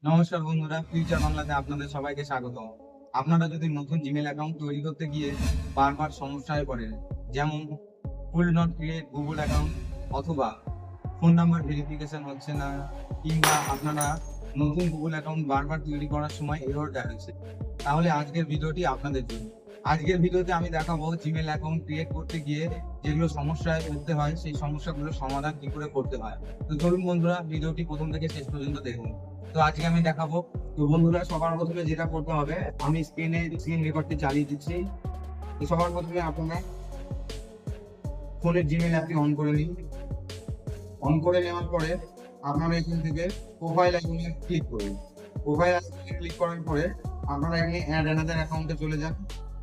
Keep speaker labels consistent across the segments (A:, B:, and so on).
A: নমস্কার বন্ধুরা, ফিউচার বাংলাতে আপনাদের সবাইকে স্বাগত। আপনারা যদি নতুন জিমেল অ্যাকাউন্ট তৈরি করতে গিয়ে বারবার সমস্যায় পড়েন, যেমন কুল নট ক্রিয়েট গুগল অ্যাকাউন্ট, অথবা ফোন নাম্বার ভেরিফিকেশন হচ্ছে না, কিংবা আপনারা নতুন গুগল অ্যাকাউন্ট বারবার তৈরি করার সময় এরর দেখাচ্ছে, তাহলে আজকের ভিডিওটি আপনাদের জন্য। আজকের ভিডিওতে আমি দেখাবো জিমেল অ্যাকাউন্ট ক্রিয়েট করতে গিয়ে যেগুলো সমস্যায় পড়তে হয়, সেই সমস্যাগুলোর সমাধান কি করে করতে হয়। তো চলুন বন্ধুরা, ভিডিওটি প্রথম থেকে শেষ পর্যন্ত দেখুন। তো আজকে আমি দেখাবো। তো বন্ধুরা, সবার প্রথমে যেটা করতে হবে, আমি স্ক্রিন রেকর্ডটি চালিয়ে দিচ্ছি। তো সবার প্রথমে আপনারা ফোনের জিমেল অ্যাপটি অন করে নিন। অন করে নেওয়ার পরে আপনারা এখান থেকে প্রোফাইল আইকনে ক্লিক করুন। প্রোফাইল আইকনে ক্লিক করার পরে আপনারা এখানে অ্যাড অ্যানাদার অ্যাকাউন্টে চলে যান।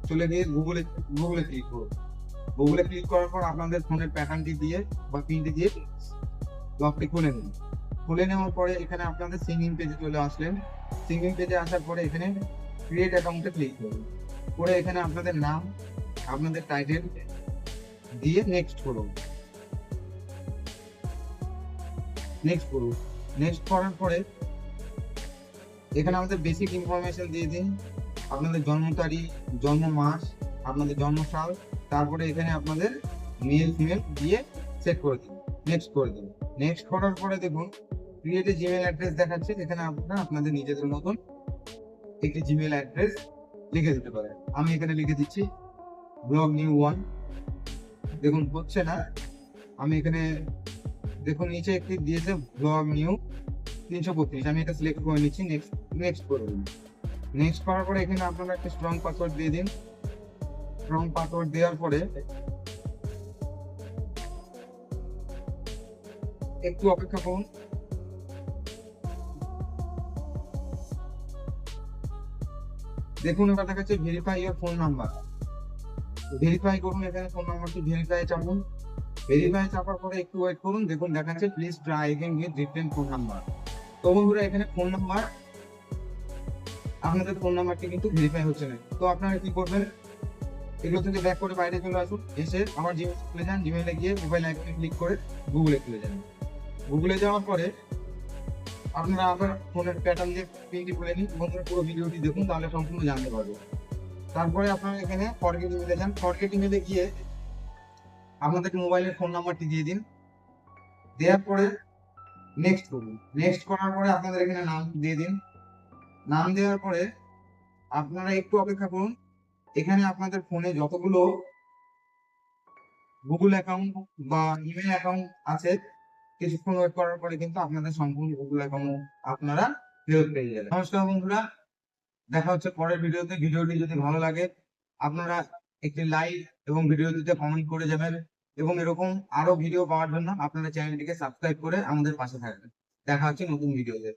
A: চলে গিয়ে গুগলে ক্লিক করুন। গুগলে ক্লিক করার পর আপনাদের ফোনের প্যাটার্নটি দিয়ে বা পিনটি দিয়ে লকটি খুলে নিন। খুলে নেওয়ার পরে এখানে আপনাদের সিঙ্গিং পেজে চলে আসলেন। সিঙ্গিং পেজে আসার পরে এখানে ক্রিয়েট অ্যাকাউন্টে ক্লিক করুন। করে এখানে আপনাদের নাম, আপনাদের টাইটেল দিয়ে নেক্সট করুন। নেক্সট করার পরে এখানে আমাদের বেসিক ইনফরমেশন দিয়ে দিন। আপনাদের জন্ম তারিখ, জন্ম মাস, আপনাদের জন্ম সাল, তারপরে এখানে আপনাদের মেল ফিমেল দিয়ে সেট করে দিন। নেক্সট করে দিন। নেক্সট করার পরে দেখুন ক্রিয়েট জিমেল অ্যাড্রেস দেখাচ্ছে। এখানে আপনারা আপনাদের নিজেদের মতন একটি জিমেল অ্যাড্রেস লিখে দিতে পারেন। আমি এখানে লিখে দিচ্ছি ব্লগ নিউ 1। দেখুন হচ্ছে না। আমি এখানে দেখুন নিচে একটি দিয়েছে ব্লগ নিউ 332। আমি এটা সিলেক্ট করে নিচ্ছি। নেক্সট করে দিন। নেক্সট করার পরে এখানে আপনারা একটা স্ট্রং পাসওয়ার্ড দিয়ে দিন। স্ট্রং পাসওয়ার্ড দেওয়ার পরে একটু অপেক্ষা করুন। দেখুন এবার দেখাচ্ছে verify your phone number. Verify করুন। এখানে ফোন নাম্বারটি ভেরিফাই চাপুন। ভেরিফাই চাপার পরে একটু ওয়েট করুন। দেখুন দেখাচ্ছে please try again with different phone number. তো বন্ধুরা, এখানে ফোন নাম্বার, আপনাদের ফোন নাম্বারটি কিন্তু ভেরিফাই হচ্ছে না। তো আপনারা কি করবেন, এগুলো থেকে ব্যাক করে বাইরে চলে আসুন। এসে আমার জিমেল খুলে যান। জিমেলে গিয়ে মোবাইল আইকনে ক্লিক করে গুগলে খুলে যান। গুগলে যাওয়ার পরে আপনারা আবার ফোনের প্যাটার্ন দিয়ে পিনটি খুলে নিন। বন্ধুরা, পুরো ভিডিওটি দেখুন, তাহলে সম্পূর্ণ জানতে পারবেন। তারপরে আপনারা এখানে ফরগেট ইমেলে যান। ফরগেট ইমেলে গিয়ে আপনাদের মোবাইলের ফোন নাম্বারটি দিয়ে দিন। দেওয়ার পরে নেক্সট করুন। নেক্সট করার পরে আপনাদের এখানে নাম দিয়ে দিন। নাম দেওয়ার পরে আপনারা একটু অপেক্ষা করুন। এখানে আপনাদের ফোনে যতগুলো গুগল অ্যাকাউন্ট বা ইমেল অ্যাকাউন্ট আছে, কিছুক্ষণ ওয়েট করার পরে কিন্তু আপনাদের সম্পূর্ণ গুগল অ্যাকাউন্ট আপনারা ফেরত পেয়ে যাবেন। নমস্কার বন্ধুরা, দেখা হচ্ছে পরের ভিডিওতে। ভিডিওটি যদি ভালো লাগে আপনারা একটি লাইক এবং ভিডিওটিতে কমেন্ট করে যাবেন, এবং এরকম আরো ভিডিও পাওয়ার জন্য আপনারা চ্যানেলটিকে সাবস্ক্রাইব করে আমাদের পাশে থাকবেন। দেখা হচ্ছে নতুন ভিডিওতে।